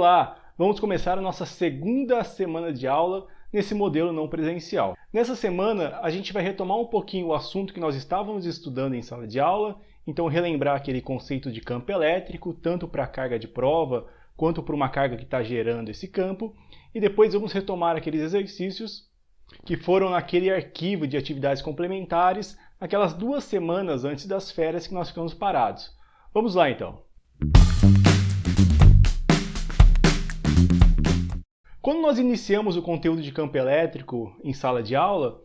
Olá! Vamos começar a nossa segunda semana de aula nesse modelo não presencial. Nessa semana, a gente vai retomar um pouquinho o assunto que nós estávamos estudando em sala de aula, então relembrar aquele conceito de campo elétrico, tanto para a carga de prova, quanto para uma carga que está gerando esse campo, e depois vamos retomar aqueles exercícios que foram naquele arquivo de atividades complementares, aquelas 2 semanas antes das férias que nós ficamos parados. Vamos lá então! Quando nós iniciamos o conteúdo de campo elétrico em sala de aula,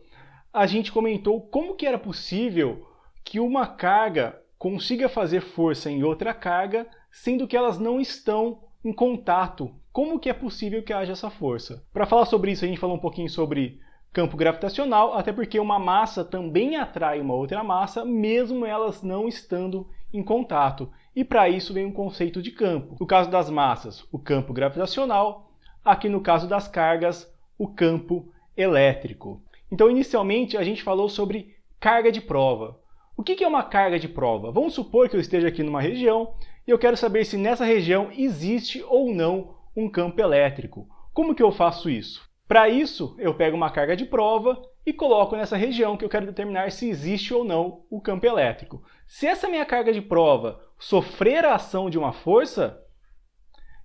a gente comentou como que era possível que uma carga consiga fazer força em outra carga, sendo que elas não estão em contato. Como que é possível que haja essa força? Para falar sobre isso, a gente falou um pouquinho sobre campo gravitacional, até porque uma massa também atrai uma outra massa, mesmo elas não estando em contato. E para isso vem um conceito de campo. No caso das massas, o campo gravitacional. Aqui no caso das cargas, o campo elétrico. Então, inicialmente, a gente falou sobre carga de prova. O que é uma carga de prova? Vamos supor que eu esteja aqui numa região e eu quero saber se nessa região existe ou não um campo elétrico. Como que eu faço isso? Para isso, eu pego uma carga de prova e coloco nessa região que eu quero determinar se existe ou não o campo elétrico. Se essa minha carga de prova sofrer a ação de uma força,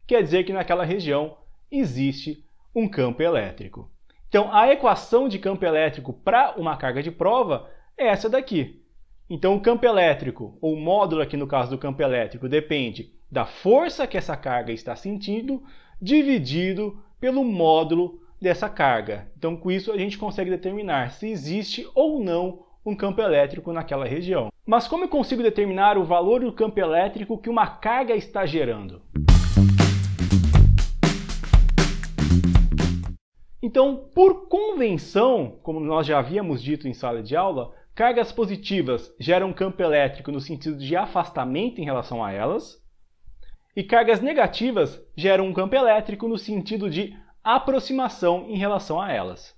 quer dizer que naquela região existe um campo elétrico. Então, a equação de campo elétrico para uma carga de prova é essa daqui. Então, o campo elétrico, ou o módulo aqui no caso do campo elétrico, depende da força que essa carga está sentindo, dividido pelo módulo dessa carga. Então, com isso, a gente consegue determinar se existe ou não um campo elétrico naquela região. Mas como eu consigo determinar o valor do campo elétrico que uma carga está gerando? Então, por convenção, como nós já havíamos dito em sala de aula, cargas positivas geram campo elétrico no sentido de afastamento em relação a elas, e cargas negativas geram um campo elétrico no sentido de aproximação em relação a elas.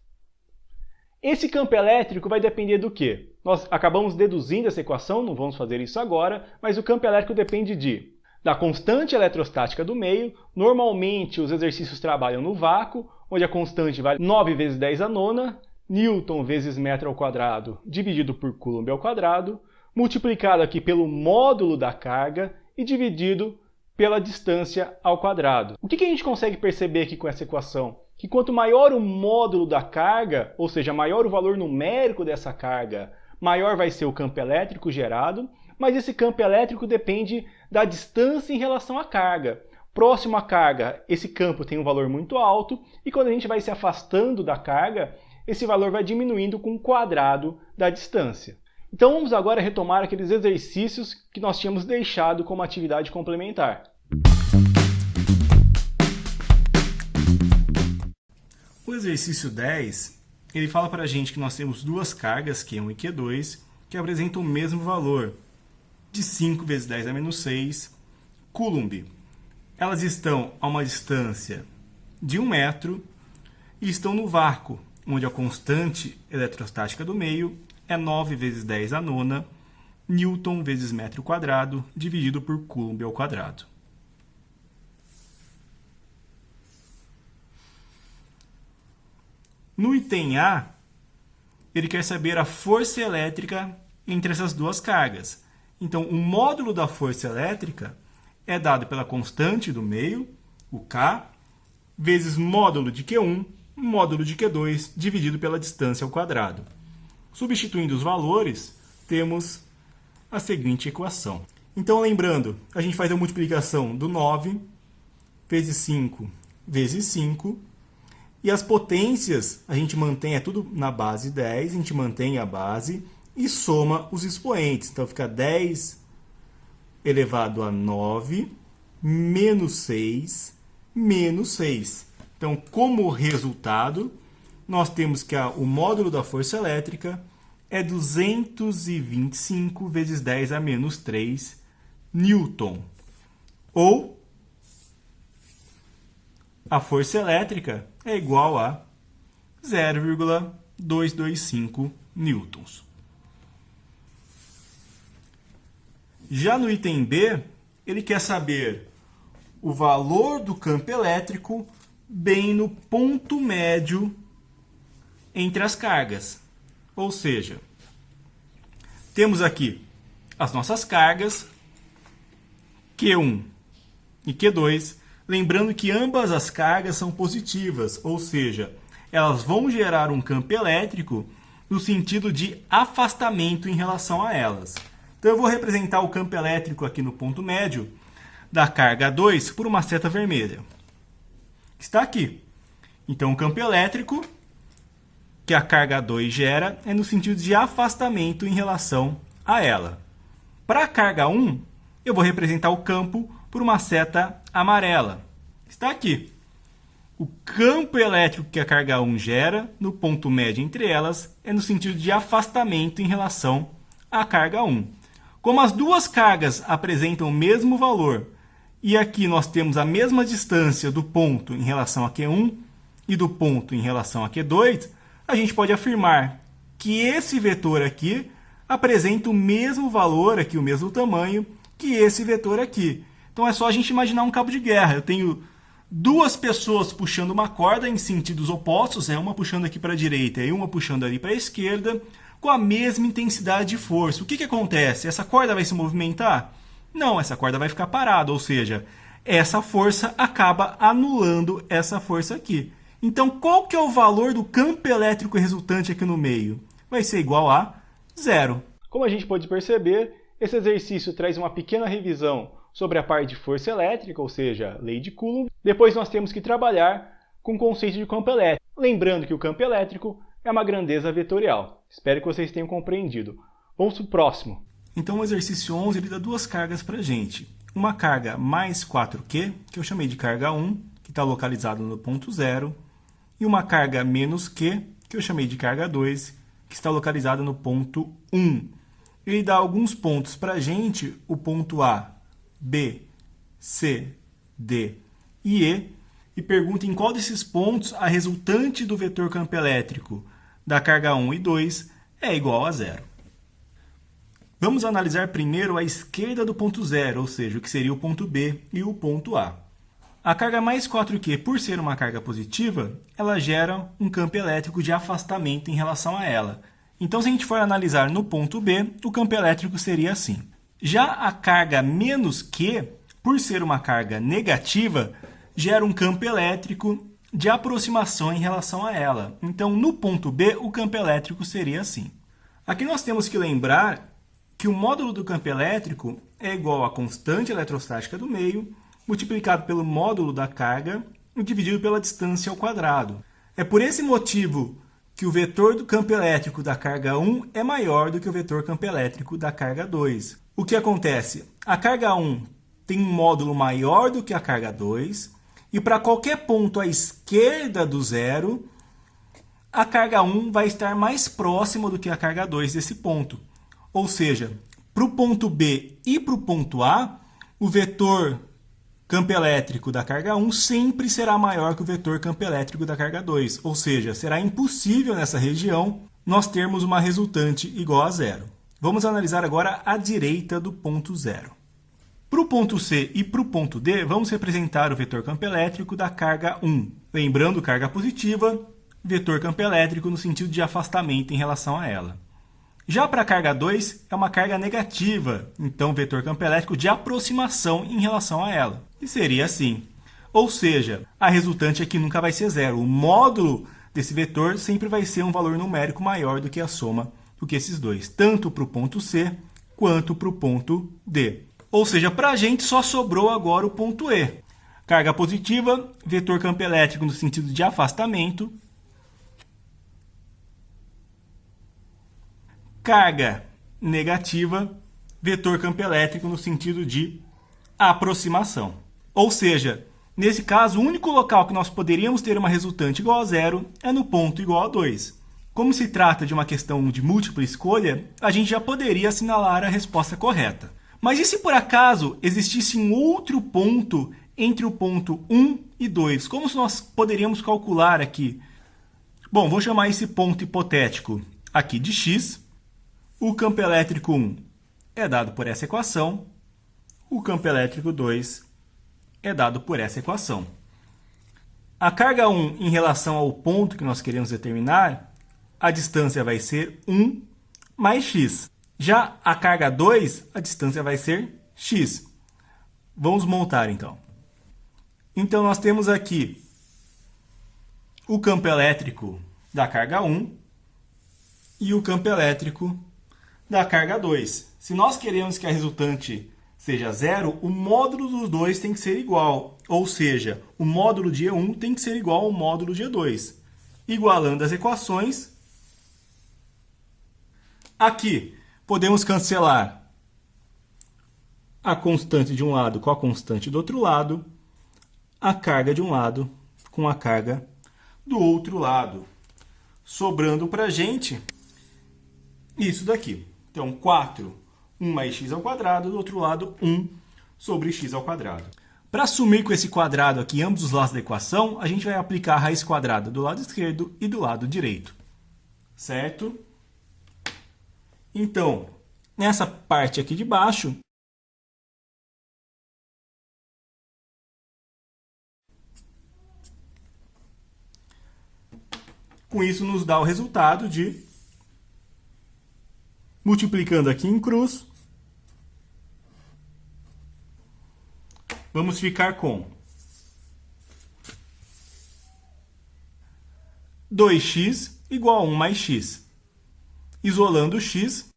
Esse campo elétrico vai depender do quê? Nós acabamos deduzindo essa equação, não vamos fazer isso agora, mas o campo elétrico depende da constante eletrostática do meio. Normalmente os exercícios trabalham no vácuo, onde a constante vale 9 vezes 10 a nona, Newton vezes metro ao quadrado dividido por Coulomb ao quadrado, multiplicado aqui pelo módulo da carga e dividido pela distância ao quadrado. O que a gente consegue perceber aqui com essa equação? Que quanto maior o módulo da carga, ou seja, maior o valor numérico dessa carga, maior vai ser o campo elétrico gerado, mas esse campo elétrico depende da distância em relação à carga. Próximo à carga, esse campo tem um valor muito alto, e quando a gente vai se afastando da carga, esse valor vai diminuindo com o quadrado da distância. Então vamos agora retomar aqueles exercícios que nós tínhamos deixado como atividade complementar. O exercício 10, ele fala para a gente que nós temos duas cargas, Q1 e Q2, que apresentam o mesmo valor, de 5 vezes 10 a menos 6 Coulomb. Elas estão a uma distância de 1 metro e estão no vácuo, onde a constante eletrostática do meio é 9 vezes 10 a nona Newton vezes metro quadrado dividido por Coulomb ao quadrado. No item A, ele quer saber a força elétrica entre essas duas cargas. Então, o módulo da força elétrica é dado pela constante do meio, o K, vezes módulo de Q1, módulo de Q2, dividido pela distância ao quadrado. Substituindo os valores, temos a seguinte equação. Então, lembrando, a gente faz a multiplicação do 9 vezes 5 vezes 5, e as potências a gente mantém, é tudo na base 10, a gente mantém a base e soma os expoentes. Então, fica 10 elevado a 9 menos 6 menos 6. Então, como resultado, nós temos que o módulo da força elétrica é 225 vezes 10 a menos 3 Newton. Ou a força elétrica é igual a 0,225 newtons. Já no item B, ele quer saber o valor do campo elétrico bem no ponto médio entre as cargas. Ou seja, temos aqui as nossas cargas, Q1 e Q2, lembrando que ambas as cargas são positivas, ou seja, elas vão gerar um campo elétrico no sentido de afastamento em relação a elas. Então eu vou representar o campo elétrico aqui no ponto médio da carga 2 por uma seta vermelha. Está aqui. Então o campo elétrico que a carga 2 gera é no sentido de afastamento em relação a ela. Para a carga 1, eu vou representar o campo por uma seta amarela. Está aqui. O campo elétrico que a carga 1 gera, no ponto médio entre elas, é no sentido de afastamento em relação à carga 1. Como as duas cargas apresentam o mesmo valor, e aqui nós temos a mesma distância do ponto em relação a Q1 e do ponto em relação a Q2, a gente pode afirmar que esse vetor aqui apresenta o mesmo valor, aqui o mesmo tamanho, que esse vetor aqui. Então é só a gente imaginar um cabo de guerra. Eu tenho duas pessoas puxando uma corda em sentidos opostos, uma puxando aqui para a direita e uma puxando ali para a esquerda, com a mesma intensidade de força. O que acontece? Essa corda vai se movimentar? Não, essa corda vai ficar parada, ou seja, essa força acaba anulando essa força aqui. Então, qual que é o valor do campo elétrico resultante aqui no meio? Vai ser igual a 0. Como a gente pode perceber, esse exercício traz uma pequena revisão sobre a parte de força elétrica, ou seja, lei de Coulomb. Depois nós temos que trabalhar com o conceito de campo elétrico. Lembrando que o campo elétrico é uma grandeza vetorial. Espero que vocês tenham compreendido. Vamos para o próximo. Então o exercício 11 ele dá duas cargas para a gente. Uma carga mais 4Q, que eu chamei de carga 1, que está localizada no ponto 0, e uma carga menos Q, que eu chamei de carga 2, que está localizada no ponto 1. Ele dá alguns pontos para a gente, o ponto A, B, C, D e E, e pergunta em qual desses pontos a resultante do vetor campo elétrico da carga 1 e 2 é igual a 0. Vamos analisar primeiro a esquerda do ponto 0, ou seja, o que seria o ponto B e o ponto A. A carga mais 4Q, por ser uma carga positiva, ela gera um campo elétrico de afastamento em relação a ela. Então, se a gente for analisar no ponto B, o campo elétrico seria assim. Já a carga menos Q, por ser uma carga negativa, gera um campo elétrico de aproximação em relação a ela. Então, no ponto B, o campo elétrico seria assim. Aqui nós temos que lembrar que o módulo do campo elétrico é igual à constante eletrostática do meio, multiplicado pelo módulo da carga e dividido pela distância ao quadrado. É por esse motivo que o vetor do campo elétrico da carga 1 é maior do que o vetor campo elétrico da carga 2. O que acontece? A carga 1 tem um módulo maior do que a carga 2, e para qualquer ponto à esquerda do zero, a carga 1 vai estar mais próxima do que a carga 2 desse ponto. Ou seja, para o ponto B e para o ponto A, o vetor campo elétrico da carga 1 sempre será maior que o vetor campo elétrico da carga 2. Ou seja, será impossível nessa região nós termos uma resultante igual a 0. Vamos analisar agora a direita do ponto 0. Para o ponto C e para o ponto D, vamos representar o vetor campo elétrico da carga 1. Lembrando, carga positiva, vetor campo elétrico no sentido de afastamento em relação a ela. Já para a carga 2, é uma carga negativa, então vetor campo elétrico de aproximação em relação a ela. E seria assim. Ou seja, a resultante aqui nunca vai ser 0. O módulo desse vetor sempre vai ser um valor numérico maior do que a soma do que esses dois, tanto para o ponto C quanto para o ponto D. Ou seja, para a gente só sobrou agora o ponto E. Carga positiva, vetor campo elétrico no sentido de afastamento. Carga negativa, vetor campo elétrico no sentido de aproximação. Ou seja, nesse caso, o único local que nós poderíamos ter uma resultante igual a 0 é no ponto igual a 2. Como se trata de uma questão de múltipla escolha, a gente já poderia assinalar a resposta correta. Mas e se por acaso existisse um outro ponto entre o ponto 1 e 2? Como nós poderíamos calcular aqui? Bom, vou chamar esse ponto hipotético aqui de x. O campo elétrico 1 é dado por essa equação. O campo elétrico 2 é dado por essa equação. A carga 1 em relação ao ponto que nós queremos determinar, a distância vai ser 1 mais x. Já a carga 2, a distância vai ser x. Vamos montar então. Então nós temos aqui o campo elétrico da carga 1 e o campo elétrico da carga 2. Se nós queremos que a resultante seja zero, o módulo dos dois tem que ser igual. Ou seja, o módulo de E1 tem que ser igual ao módulo de E2. Igualando as equações, aqui podemos cancelar a constante de um lado com a constante do outro lado, a carga de um lado com a carga do outro lado. Sobrando para a gente isso daqui. Então, 4, 1 mais x ao quadrado, do outro lado, 1 sobre x ao quadrado. Para assumir com esse quadrado aqui em ambos os lados da equação, a gente vai aplicar a raiz quadrada do lado esquerdo e do lado direito. Certo? Então, nessa parte aqui de baixo, com isso nos dá o resultado de, multiplicando aqui em cruz, vamos ficar com 2x igual a 1 mais x. Isolando o x,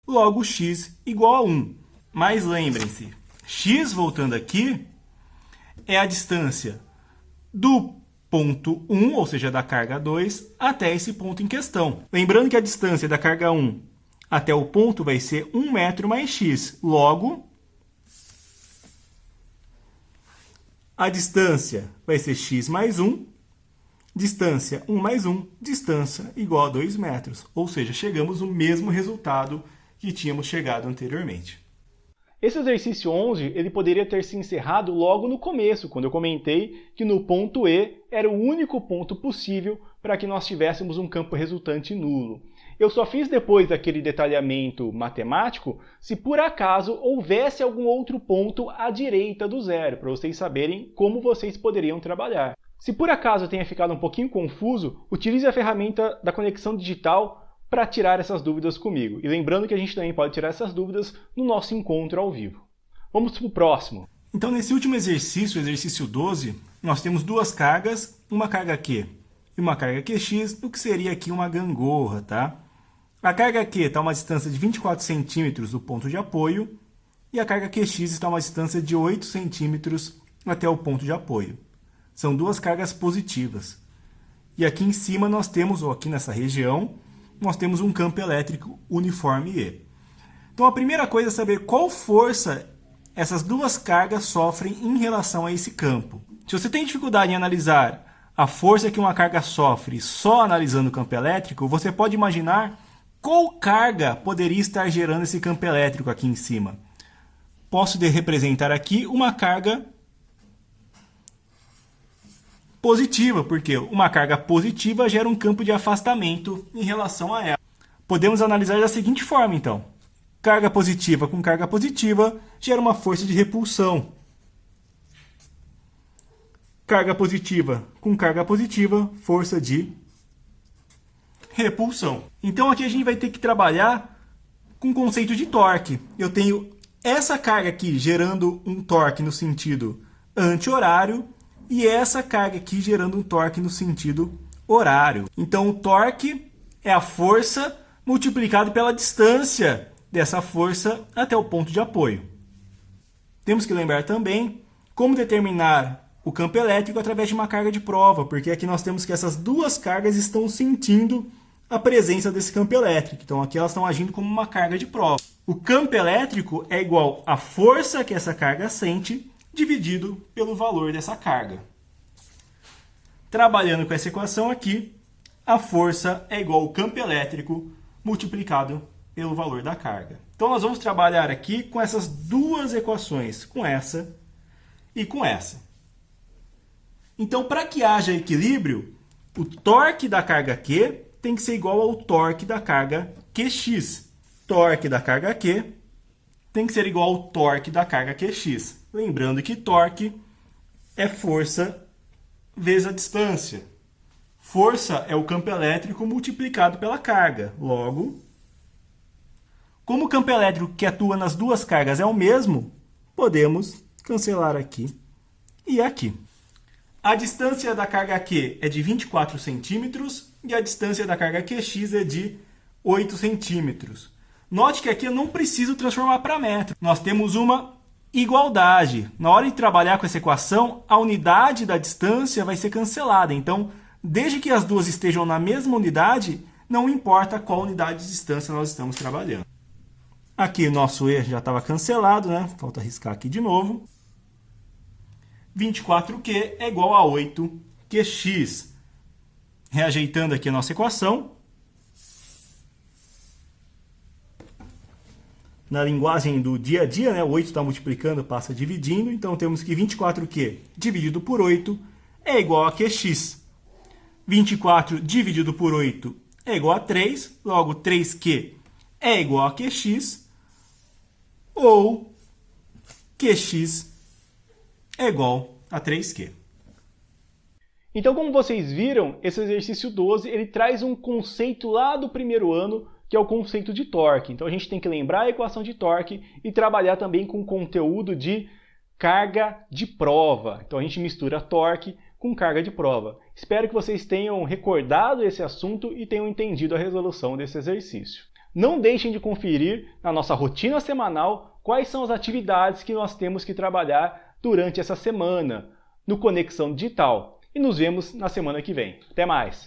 logo x igual a 1. Mas lembrem-se, x voltando aqui é a distância do ponto 1, ou seja, da carga 2, até esse ponto em questão. Lembrando que a distância da carga 1 até o ponto vai ser 1 metro mais x. Logo, a distância vai ser x mais 1, distância 1 mais 1, distância igual a 2 metros. Ou seja, chegamos no mesmo resultado que tínhamos chegado anteriormente. Esse exercício 11 ele poderia ter se encerrado logo no começo, quando eu comentei que no ponto E era o único ponto possível para que nós tivéssemos um campo resultante nulo. Eu só fiz depois daquele detalhamento matemático se por acaso houvesse algum outro ponto à direita do zero, para vocês saberem como vocês poderiam trabalhar. Se por acaso tenha ficado um pouquinho confuso, utilize a ferramenta da conexão digital para tirar essas dúvidas comigo. E lembrando que a gente também pode tirar essas dúvidas no nosso encontro ao vivo. Vamos para o próximo. Então, nesse último exercício, o exercício 12, nós temos duas cargas, uma carga Q e uma carga QX, o que seria aqui uma gangorra, tá? A carga Q está a uma distância de 24 centímetros do ponto de apoio e a carga QX está a uma distância de 8 centímetros até o ponto de apoio. São duas cargas positivas. E aqui em cima nós temos, ou aqui nessa região, nós temos um campo elétrico uniforme E. Então a primeira coisa é saber qual força essas duas cargas sofrem em relação a esse campo. Se você tem dificuldade em analisar a força que uma carga sofre só analisando o campo elétrico, você pode imaginar qual carga poderia estar gerando esse campo elétrico aqui em cima. Posso representar aqui uma carga positiva, porque uma carga positiva gera um campo de afastamento em relação a ela. Podemos analisar da seguinte forma, então. Carga positiva com carga positiva gera uma força de repulsão. Carga positiva com carga positiva, força de repulsão. Então aqui a gente vai ter que trabalhar com o conceito de torque. Eu tenho essa carga aqui gerando um torque no sentido anti-horário e essa carga aqui gerando um torque no sentido horário. Então o torque é a força multiplicado pela distância dessa força até o ponto de apoio. Temos que lembrar também como determinar o campo elétrico através de uma carga de prova, porque aqui nós temos que essas duas cargas estão sentindo a presença desse campo elétrico. Então aqui elas estão agindo como uma carga de prova. O campo elétrico é igual à força que essa carga sente dividido pelo valor dessa carga. Trabalhando com essa equação aqui, a força é igual ao campo elétrico multiplicado pelo valor da carga. Então nós vamos trabalhar aqui com essas duas equações, com essa e com essa. Então, para que haja equilíbrio, o torque da carga Q tem que ser igual ao torque da carga QX. Torque da carga Q tem que ser igual ao torque da carga QX. Lembrando que torque é força vezes a distância. Força é o campo elétrico multiplicado pela carga. Logo, como o campo elétrico que atua nas duas cargas é o mesmo, podemos cancelar aqui e aqui. A distância da carga Q é de 24 centímetros e a distância da carga QX é de 8 centímetros. Note que aqui eu não preciso transformar para metro. Nós temos uma igualdade. Na hora de trabalhar com essa equação, a unidade da distância vai ser cancelada. Então, desde que as duas estejam na mesma unidade, não importa qual unidade de distância nós estamos trabalhando. Aqui o nosso E já estava cancelado, né? Falta riscar aqui de novo. 24Q é igual a 8QX. Reajeitando aqui a nossa equação. Na linguagem do dia a dia, né? O 8 está multiplicando, passa dividindo. Então temos que 24Q dividido por 8 é igual a QX. 24 dividido por 8 é igual a 3. Logo, 3Q é igual a QX. Ou QX é igual a 3Q. Então, como vocês viram, esse exercício 12 ele traz um conceito lá do primeiro ano, que é o conceito de torque. Então, a gente tem que lembrar a equação de torque e trabalhar também com o conteúdo de carga de prova. Então, a gente mistura torque com carga de prova. Espero que vocês tenham recordado esse assunto e tenham entendido a resolução desse exercício. Não deixem de conferir na nossa rotina semanal quais são as atividades que nós temos que trabalhar durante essa semana no Conexão Digital. E nos vemos na semana que vem. Até mais!